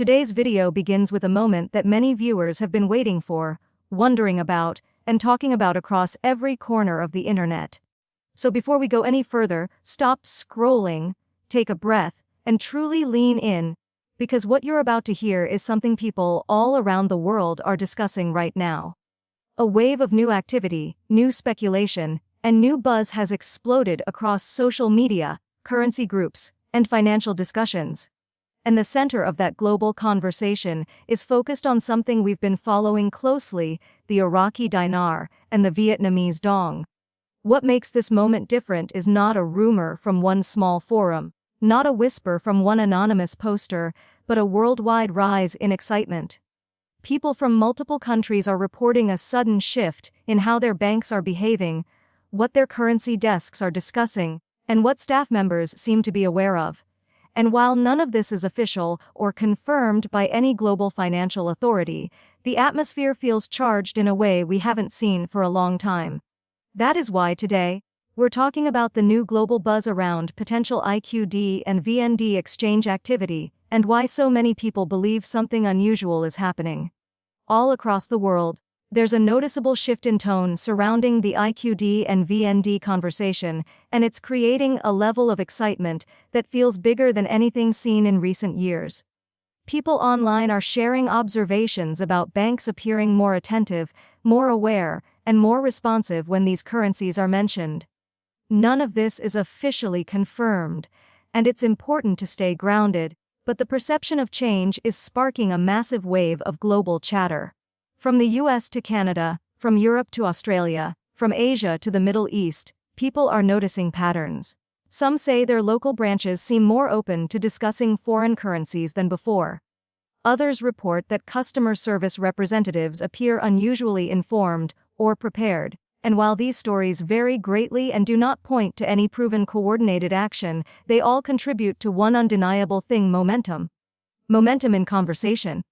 Today's video begins with a moment that many viewers have been waiting for, wondering about, and talking about across every corner of the internet. So before we go any further, stop scrolling, take a breath, and truly lean in, because what you're about to hear is something people all around the world are discussing right now. A wave of new activity, new speculation, and new buzz has exploded across social media, currency groups, and financial discussions. And the center of that global conversation is focused on something we've been following closely: the Iraqi Dinar and the Vietnamese Dong. What makes this moment different is not a rumor from one small forum, not a whisper from one anonymous poster, but a worldwide rise in excitement. People from multiple countries are reporting a sudden shift in how their banks are behaving, what their currency desks are discussing, and what staff members seem to be aware of. And while none of this is official or confirmed by any global financial authority, the atmosphere feels charged in a way we haven't seen for a long time. That is why today, we're talking about the new global buzz around potential IQD and VND exchange activity, and why so many people believe something unusual is happening. All across the world, there's a noticeable shift in tone surrounding the IQD and VND conversation, and it's creating a level of excitement that feels bigger than anything seen in recent years. People online are sharing observations about banks appearing more attentive, more aware, and more responsive when these currencies are mentioned. None of this is officially confirmed, and it's important to stay grounded, but the perception of change is sparking a massive wave of global chatter. From the US to Canada, from Europe to Australia, from Asia to the Middle East, people are noticing patterns. Some say their local branches seem more open to discussing foreign currencies than before. Others report that customer service representatives appear unusually informed or prepared. And while these stories vary greatly and do not point to any proven coordinated action, they all contribute to one undeniable thing: momentum. Momentum in conversation.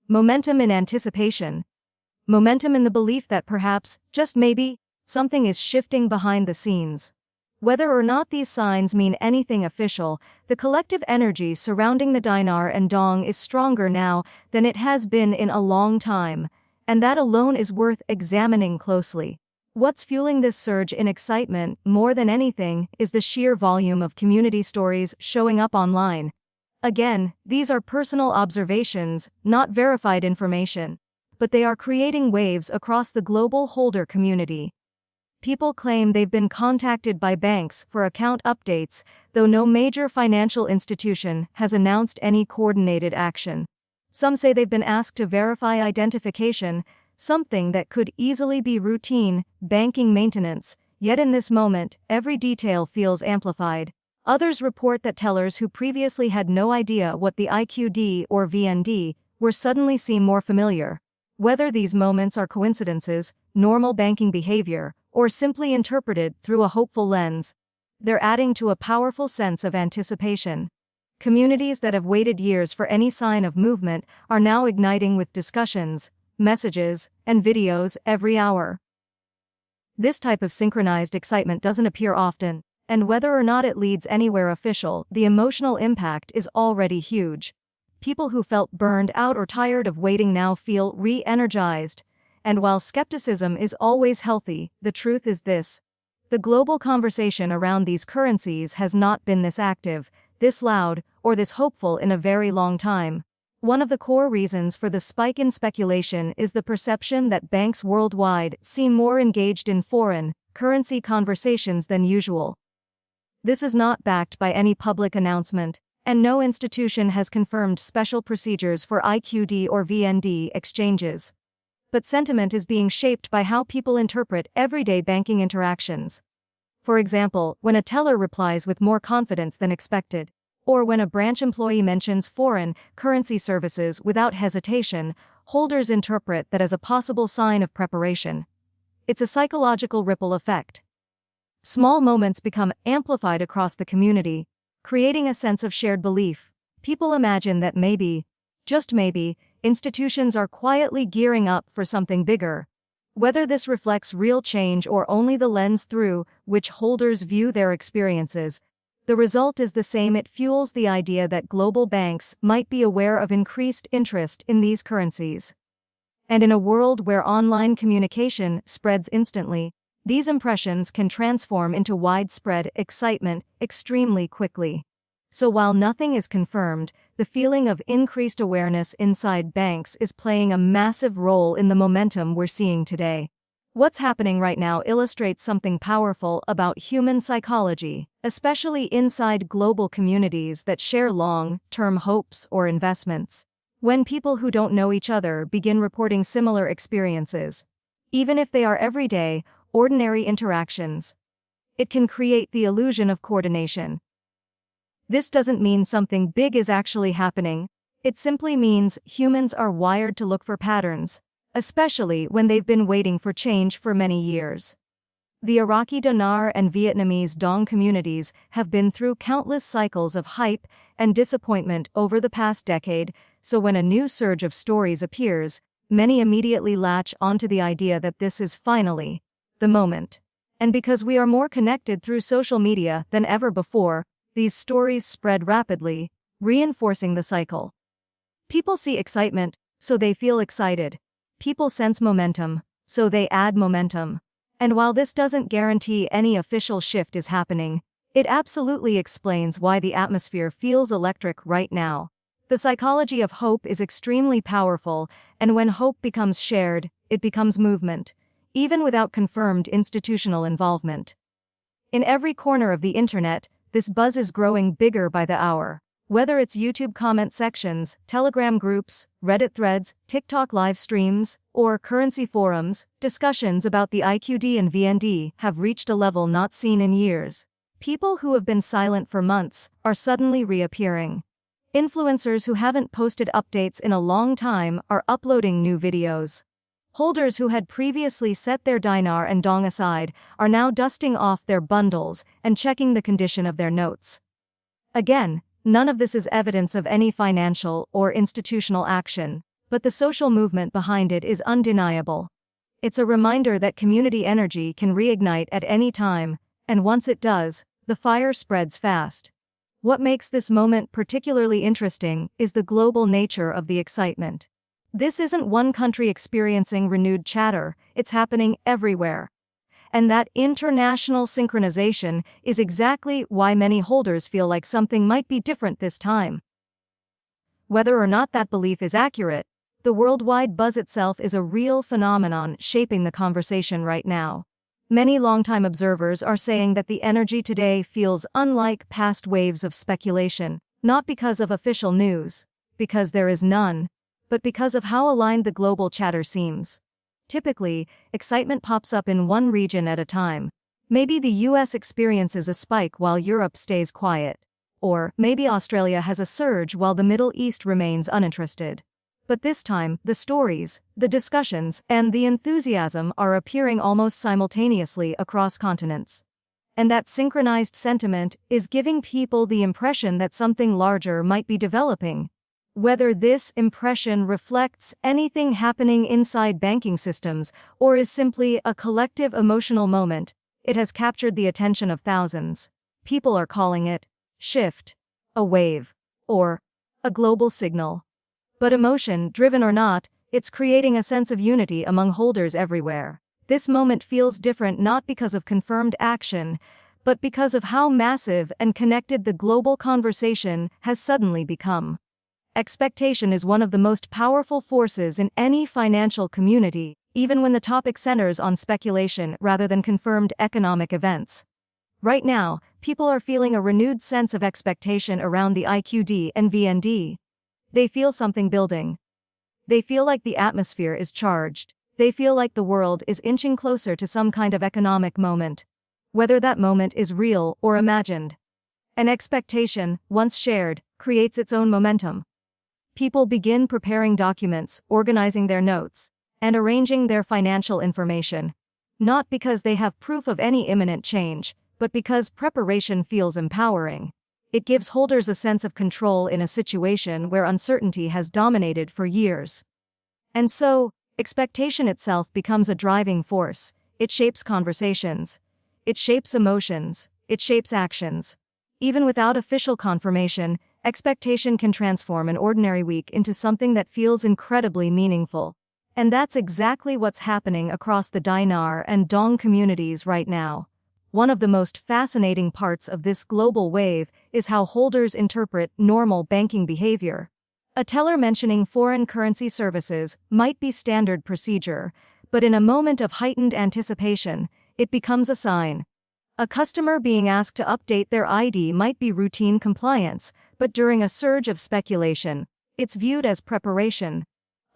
Momentum in anticipation. Momentum in the belief that perhaps, just maybe, something is shifting behind the scenes. Whether or not these signs mean anything official, the collective energy surrounding the dinar and dong is stronger now than it has been in a long time, and that alone is worth examining closely. What's fueling this surge in excitement, more than anything, is the sheer volume of community stories showing up online. Again, these are personal observations, not verified information, but they are creating waves across the global holder community. People claim they've been contacted by banks for account updates, though no major financial institution has announced any coordinated action. Some say they've been asked to verify identification, something that could easily be routine banking maintenance, yet in this moment, every detail feels amplified. Others report that tellers who previously had no idea what the IQD or VND were suddenly seem more familiar. Whether these moments are coincidences, normal banking behavior, or simply interpreted through a hopeful lens, they're adding to a powerful sense of anticipation. Communities that have waited years for any sign of movement are now igniting with discussions, messages, and videos every hour. This type of synchronized excitement doesn't appear often, and whether or not it leads anywhere official, the emotional impact is already huge. People who felt burned out or tired of waiting now feel re-energized. And while skepticism is always healthy, the truth is this: the global conversation around these currencies has not been this active, this loud, or this hopeful in a very long time. One of the core reasons for the spike in speculation is the perception that banks worldwide seem more engaged in foreign currency conversations than usual. This is not backed by any public announcement, and no institution has confirmed special procedures for IQD or VND exchanges. But sentiment is being shaped by how people interpret everyday banking interactions. For example, when a teller replies with more confidence than expected, or when a branch employee mentions foreign currency services without hesitation, holders interpret that as a possible sign of preparation. It's a psychological ripple effect. Small moments become amplified across the community, creating a sense of shared belief. People imagine that maybe, just maybe, institutions are quietly gearing up for something bigger. Whether this reflects real change or only the lens through which holders view their experiences, The result is the same. It fuels the idea that global banks might be aware of increased interest in these currencies. And in a world where online communication spreads instantly, these impressions can transform into widespread excitement extremely quickly. So while nothing is confirmed, the feeling of increased awareness inside banks is playing a massive role in the momentum we're seeing today. What's happening right now illustrates something powerful about human psychology, especially inside global communities that share long-term hopes or investments. When people who don't know each other begin reporting similar experiences, even if they are everyday, ordinary interactions, it can create the illusion of coordination. This doesn't mean something big is actually happening. It simply means humans are wired to look for patterns, especially when they've been waiting for change for many years. The Iraqi Dinar and Vietnamese Dong communities have been through countless cycles of hype and disappointment over the past decade, so when a new surge of stories appears, many immediately latch onto the idea that this is finally the moment. And because we are more connected through social media than ever before, these stories spread rapidly, reinforcing the cycle. People see excitement, so they feel excited. People sense momentum, so they add momentum. And while this doesn't guarantee any official shift is happening, it absolutely explains why the atmosphere feels electric right now. The psychology of hope is extremely powerful, and when hope becomes shared, it becomes movement, even without confirmed institutional involvement. In every corner of the internet, this buzz is growing bigger by the hour. Whether it's YouTube comment sections, Telegram groups, Reddit threads, TikTok live streams, or currency forums, discussions about the IQD and VND have reached a level not seen in years. People who have been silent for months are suddenly reappearing. Influencers who haven't posted updates in a long time are uploading new videos. Holders who had previously set their dinar and dong aside are now dusting off their bundles and checking the condition of their notes. Again, none of this is evidence of any financial or institutional action, but the social movement behind it is undeniable. It's a reminder that community energy can reignite at any time, and once it does, the fire spreads fast. What makes this moment particularly interesting is the global nature of the excitement. This isn't one country experiencing renewed chatter, it's happening everywhere. And that international synchronization is exactly why many holders feel like something might be different this time. Whether or not that belief is accurate, the worldwide buzz itself is a real phenomenon shaping the conversation right now. Many longtime observers are saying that the energy today feels unlike past waves of speculation, not because of official news, because there is none, but because of how aligned the global chatter seems. Typically, excitement pops up in one region at a time. Maybe the US experiences a spike while Europe stays quiet. Or maybe Australia has a surge while the Middle East remains uninterested. But this time, the stories, the discussions, and the enthusiasm are appearing almost simultaneously across continents. And that synchronized sentiment is giving people the impression that something larger might be developing. Whether this impression reflects anything happening inside banking systems or is simply a collective emotional moment, it has captured the attention of thousands. People are calling it shift, a wave, or a global signal. But emotion, driven or not, it's creating a sense of unity among holders everywhere. This moment feels different not because of confirmed action, but because of how massive and connected the global conversation has suddenly become. Expectation is one of the most powerful forces in any financial community, even when the topic centers on speculation rather than confirmed economic events. Right now, people are feeling a renewed sense of expectation around the IQD and VND. They feel something building. They feel like the atmosphere is charged. They feel like the world is inching closer to some kind of economic moment, whether that moment is real or imagined. An expectation, once shared, creates its own momentum. People begin preparing documents, organizing their notes, and arranging their financial information, not because they have proof of any imminent change, but because preparation feels empowering. It gives holders a sense of control in a situation where uncertainty has dominated for years. And so, expectation itself becomes a driving force. It shapes conversations. It shapes emotions. It shapes actions. Even without official confirmation, expectation can transform an ordinary week into something that feels incredibly meaningful. And that's exactly what's happening across the Dinar and Dong communities right now. One of the most fascinating parts of this global wave is how holders interpret normal banking behavior. A teller mentioning foreign currency services might be standard procedure, but in a moment of heightened anticipation, it becomes a sign. A customer being asked to update their ID might be routine compliance, but during a surge of speculation, it's viewed as preparation.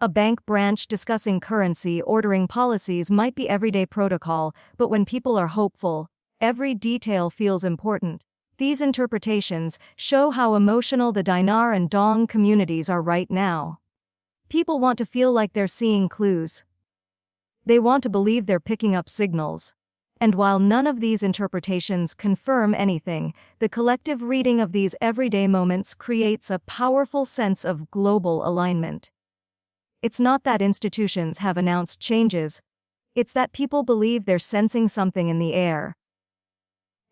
A bank branch discussing currency ordering policies might be everyday protocol, but when people are hopeful, every detail feels important. These interpretations show how emotional the Dinar and Dong communities are right now. People want to feel like they're seeing clues. They want to believe they're picking up signals. And while none of these interpretations confirm anything, the collective reading of these everyday moments creates a powerful sense of global alignment. It's not that institutions have announced changes, it's that people believe they're sensing something in the air.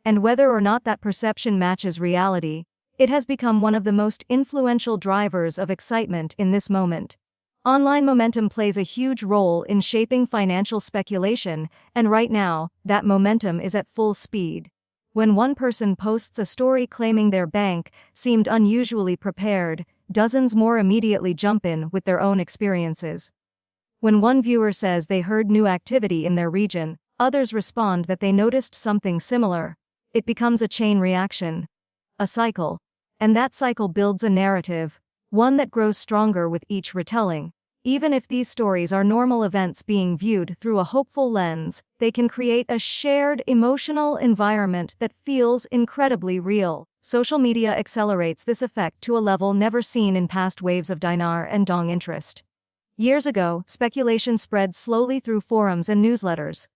And whether or not that perception matches reality, it has become one of the most influential drivers of excitement in this moment. Online momentum plays a huge role in shaping financial speculation, and right now, that momentum is at full speed. When one person posts a story claiming their bank seemed unusually prepared, dozens more immediately jump in with their own experiences. When one viewer says they heard new activity in their region, others respond that they noticed something similar. It becomes a chain reaction, a cycle, and that cycle builds a narrative, one that grows stronger with each retelling. Even if these stories are normal events being viewed through a hopeful lens, they can create a shared emotional environment that feels incredibly real. Social media accelerates this effect to a level never seen in past waves of Dinar and Dong interest. Years ago, speculation spread slowly through forums and newsletters.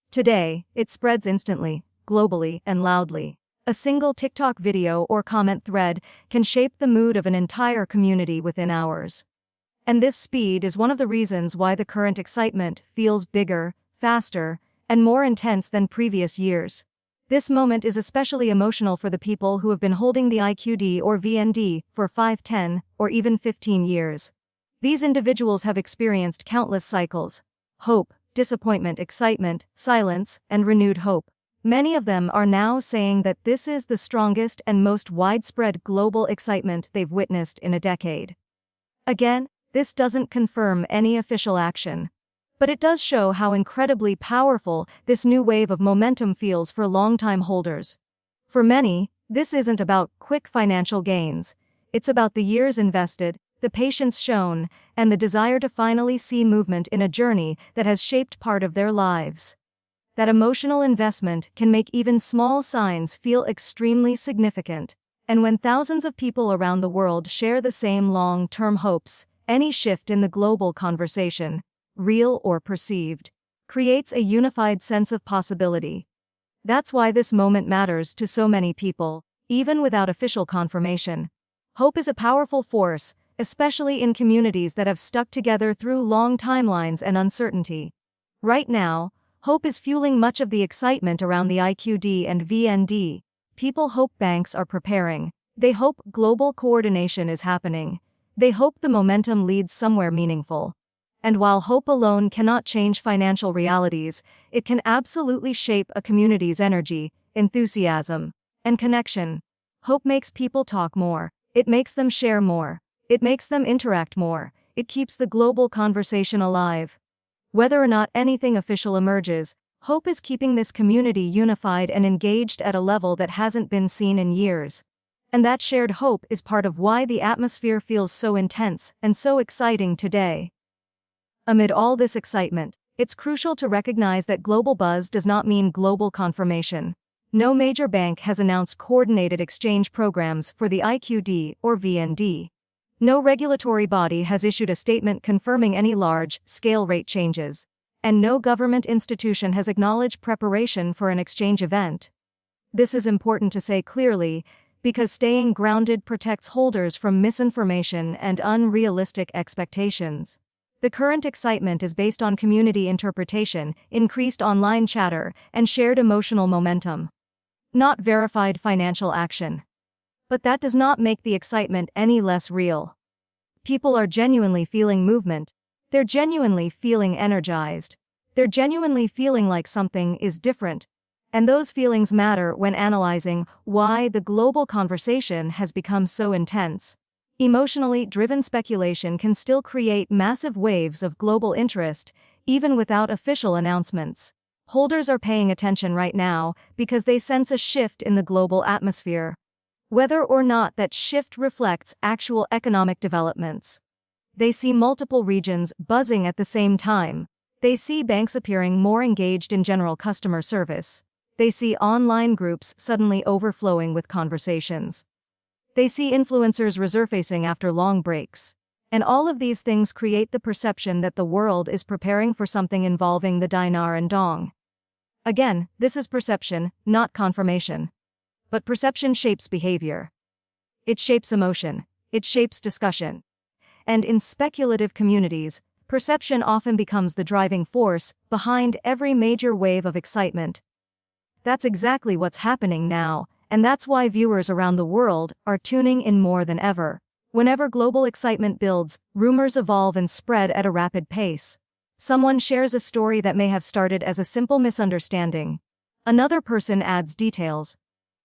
Today, it spreads instantly, globally, and loudly. A single TikTok video or comment thread can shape the mood of an entire community within hours. And this speed is one of the reasons why the current excitement feels bigger, faster, and more intense than previous years. This moment is especially emotional for the people who have been holding the IQD or VND for 5, 10, or even 15 years. These individuals have experienced countless cycles: hope, disappointment, excitement, silence, and renewed hope. Many of them are now saying that this is the strongest and most widespread global excitement they've witnessed in a decade. Again, this doesn't confirm any official action, but it does show how incredibly powerful this new wave of momentum feels for longtime holders. For many, this isn't about quick financial gains. It's about the years invested, the patience shown, and the desire to finally see movement in a journey that has shaped part of their lives. That emotional investment can make even small signs feel extremely significant. And when thousands of people around the world share the same long-term hopes, any shift in the global conversation, real or perceived, creates a unified sense of possibility. That's why this moment matters to so many people, even without official confirmation. Hope is a powerful force, especially in communities that have stuck together through long timelines and uncertainty. Right now, hope is fueling much of the excitement around the IQD and VND. People hope banks are preparing. They hope global coordination is happening. They hope the momentum leads somewhere meaningful. And while hope alone cannot change financial realities, it can absolutely shape a community's energy, enthusiasm, and connection. Hope makes people talk more. It makes them share more. It makes them interact more. It keeps the global conversation alive. Whether or not anything official emerges, hope is keeping this community unified and engaged at a level that hasn't been seen in years. And that shared hope is part of why the atmosphere feels so intense and so exciting today. Amid all this excitement, it's crucial to recognize that global buzz does not mean global confirmation. No major bank has announced coordinated exchange programs for the IQD or VND. No regulatory body has issued a statement confirming any large-scale rate changes, and no government institution has acknowledged preparation for an exchange event. This is important to say clearly, because staying grounded protects holders from misinformation and unrealistic expectations. The current excitement is based on community interpretation, increased online chatter, and shared emotional momentum, not verified financial action. But that does not make the excitement any less real. People are genuinely feeling movement. They're genuinely feeling energized. They're genuinely feeling like something is different. And those feelings matter when analyzing why the global conversation has become so intense. Emotionally driven speculation can still create massive waves of global interest, even without official announcements. Holders are paying attention right now because they sense a shift in the global atmosphere. Whether or not that shift reflects actual economic developments. They see multiple regions buzzing at the same time. They see banks appearing more engaged in general customer service. They see online groups suddenly overflowing with conversations. They see influencers resurfacing after long breaks. And all of these things create the perception that the world is preparing for something involving the dinar and dong. Again, this is perception, not confirmation. But perception shapes behavior. It shapes emotion. It shapes discussion. And in speculative communities, perception often becomes the driving force behind every major wave of excitement. That's exactly what's happening now, and that's why viewers around the world are tuning in more than ever. Whenever global excitement builds, rumors evolve and spread at a rapid pace. Someone shares a story that may have started as a simple misunderstanding. Another person adds details.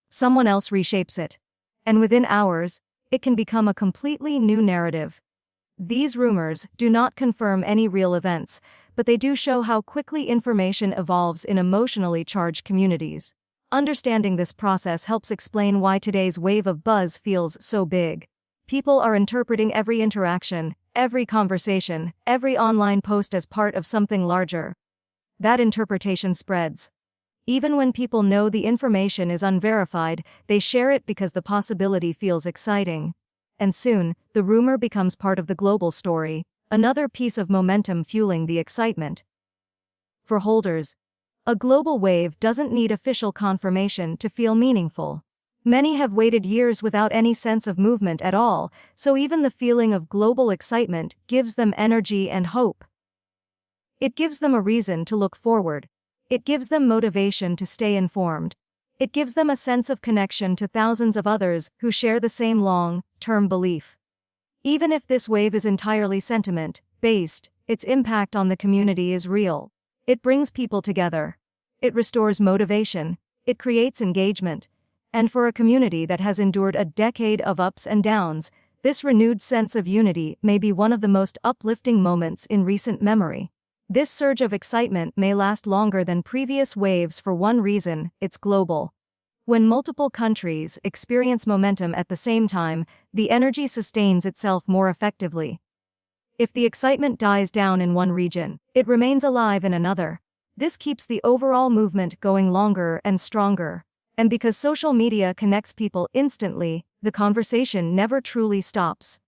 Someone else reshapes it. And within hours, it can become a completely new narrative. These rumors do not confirm any real events, but they do show how quickly information evolves in emotionally charged communities. Understanding this process helps explain why today's wave of buzz feels so big. People are interpreting every interaction, every conversation, every online post as part of something larger. That interpretation spreads. Even when people know the information is unverified, they share it because the possibility feels exciting. And soon, the rumor becomes part of the global story, another piece of momentum fueling the excitement. For holders, a global wave doesn't need official confirmation to feel meaningful. Many have waited years without any sense of movement at all, so even the feeling of global excitement gives them energy and hope. It gives them a reason to look forward. It gives them motivation to stay informed. It gives them a sense of connection to thousands of others who share the same long-term belief. Even if this wave is entirely sentiment-based, its impact on the community is real. It brings people together. It restores motivation. It creates engagement. And for a community that has endured a decade of ups and downs, this renewed sense of unity may be one of the most uplifting moments in recent memory. This surge of excitement may last longer than previous waves for one reason: it's global. When multiple countries experience momentum at the same time, the energy sustains itself more effectively. If the excitement dies down in one region, it remains alive in another. This keeps the overall movement going longer and stronger. And because social media connects people instantly, the conversation never truly stops.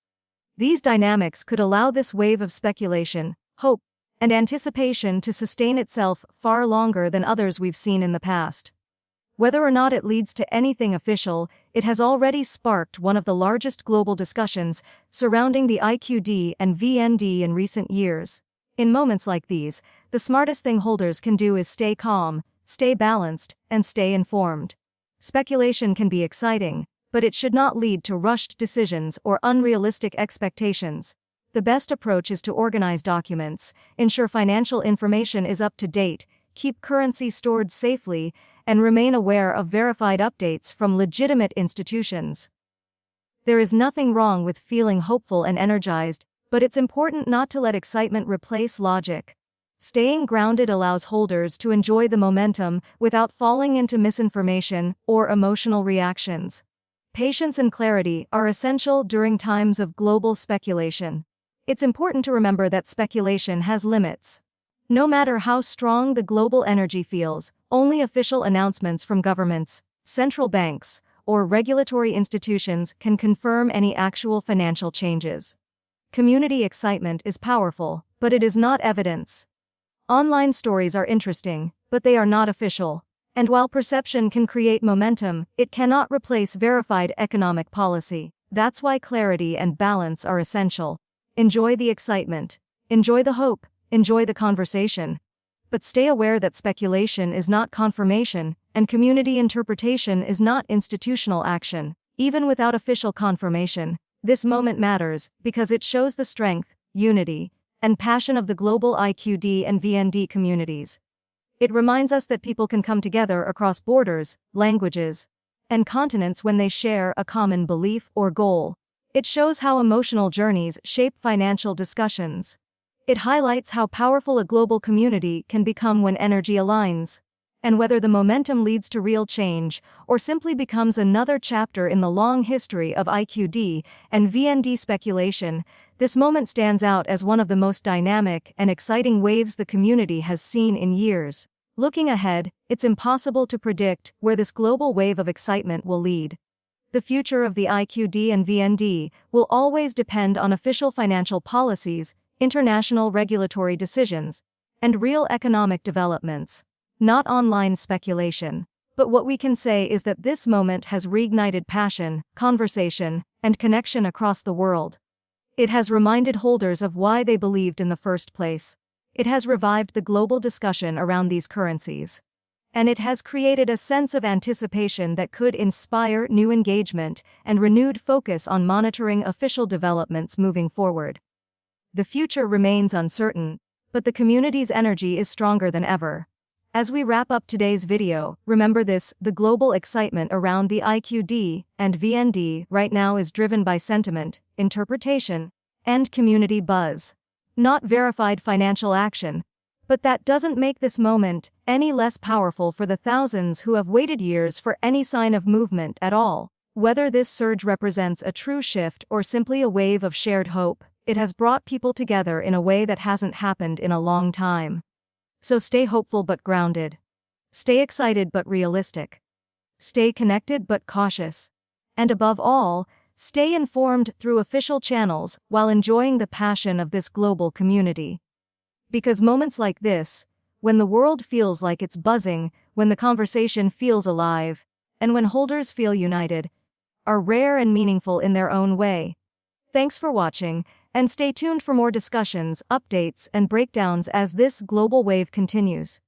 These dynamics could allow this wave of speculation, hope, and anticipation to sustain itself far longer than others we've seen in the past. Whether or not it leads to anything official, it has already sparked one of the largest global discussions surrounding the IQD and VND in recent years. In moments like these, the smartest thing holders can do is stay calm, stay balanced, and stay informed. Speculation can be exciting, but it should not lead to rushed decisions or unrealistic expectations. The best approach is to organize documents, ensure financial information is up to date, keep currency stored safely, and remain aware of verified updates from legitimate institutions. There is nothing wrong with feeling hopeful and energized, but it's important not to let excitement replace logic. Staying grounded allows holders to enjoy the momentum without falling into misinformation or emotional reactions. Patience and clarity are essential during times of global speculation. It's important to remember that speculation has limits. No matter how strong the global energy feels, only official announcements from governments, central banks, or regulatory institutions can confirm any actual financial changes. Community excitement is powerful, but it is not evidence. Online stories are interesting, but they are not official. And while perception can create momentum, it cannot replace verified economic policy. That's why clarity and balance are essential. Enjoy the excitement. Enjoy the hope. Enjoy the conversation. But stay aware that speculation is not confirmation, and community interpretation is not institutional action. Even without official confirmation, this moment matters because it shows the strength, unity, and passion of the global IQD and VND communities. It reminds us that people can come together across borders, languages, and continents when they share a common belief or goal. It shows how emotional journeys shape financial discussions. It highlights how powerful a global community can become when energy aligns. And whether the momentum leads to real change or simply becomes another chapter in the long history of IQD and VND speculation, this moment stands out as one of the most dynamic and exciting waves the community has seen in years. Looking ahead, it's impossible to predict where this global wave of excitement will lead. The future of the IQD and VND will always depend on official financial policies, international regulatory decisions, and real economic developments. Not online speculation. But what we can say is that this moment has reignited passion, conversation, and connection across the world. It has reminded holders of why they believed in the first place. It has revived the global discussion around these currencies. And it has created a sense of anticipation that could inspire new engagement and renewed focus on monitoring official developments moving forward. The future remains uncertain, but the community's energy is stronger than ever. As we wrap up today's video, remember this: the global excitement around the IQD and VND right now is driven by sentiment, interpretation, and community buzz. Not verified financial action. But that doesn't make this moment any less powerful for the thousands who have waited years for any sign of movement at all. Whether this surge represents a true shift or simply a wave of shared hope, it has brought people together in a way that hasn't happened in a long time. So stay hopeful but grounded. Stay excited but realistic. Stay connected but cautious. And above all, stay informed through official channels while enjoying the passion of this global community. Because moments like this, when the world feels like it's buzzing, when the conversation feels alive, and when holders feel united, are rare and meaningful in their own way. Thanks for watching, and stay tuned for more discussions, updates, and breakdowns as this global wave continues.